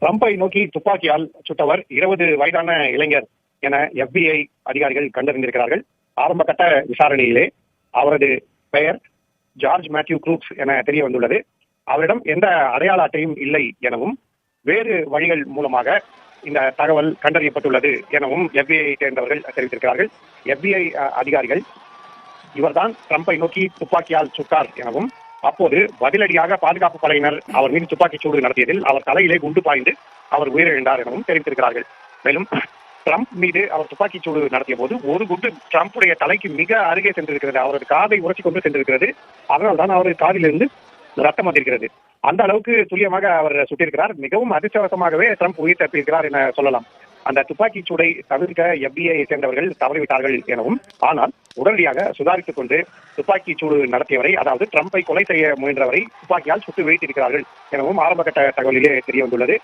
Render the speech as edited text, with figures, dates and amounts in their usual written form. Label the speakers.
Speaker 1: ட்ரம்பை நோக்கி துப்பாக்கியால் சுட்டவர் 20 வயதான இளைஞர் என FBI அதிகாரிகள் கண்டறிந்திருக்கிறார்கள். ஆரம்ப கட்ட விசாரணையிலே அவரது பெயர் ஜார்ஜ் மேத்யூ க்ரூக்ஸ் என தெரிய வந்துள்ளது. அவரிடம் எந்த அடையாள அட்டையும் இல்லை எனவும் வேறு வழிகள் மூலமாக இந்த தகவல் கண்டறியப்பட்டுள்ளது எனவும் FBI சேர்ந்தவர்கள் தெரிவித்திருக்கிறார்கள். FBI அதிகாரிகள் இவர்தான் ட்ரம்பை நோக்கி துப்பாக்கியால் சுட்டார் எனவும் அப்போது பதிலடியாக பாதுகாப்பு படையினர் அவர் மீது துப்பாக்கி சூடு நடத்தியதில் அவர் தலையிலே குண்டு பாய்ந்து அவர் உயிரிழந்தார் எனவும் தெரிவித்திருக்கிறார்கள். மேலும் ட்ரம்ப் மீது அவர் துப்பாக்கி சூடு நடத்திய போது ஒரு குண்டு ட்ரம்புடைய தலைக்கு மிக அருகே சென்றிருக்கிறது. அவரது காதை உரசி கொண்டு சென்றிருக்கிறது. அதனால் தான் அவரது காதிலிருந்து ரத்தம் வந்திருக்கிறது. அந்த அளவுக்கு துல்லியமாக அவர் சுட்டிருக்கிறார். மிகவும் அதிர்ஷ்டவசமாகவே ட்ரம்ப் உயிர் தப்பியிருக்கிறார் என சொல்லலாம். அந்த துப்பாக்கி சூடை தவிர்க்க FBI சேர்ந்தவர்கள் தவறிவிட்டார்கள் எனவும், ஆனால் உடனடியாக சுதாரித்துக் கொண்டு துப்பாக்கி சூடு நடத்தியவரை, அதாவது ட்ரம்பை கொலை செய்ய முயன்றவரை துப்பாக்கியால் சுட்டு வீழ்த்தியிருக்கிறார்கள் எனவும் ஆரம்பகட்ட தகவலிலே தெரிய வந்துள்ளது.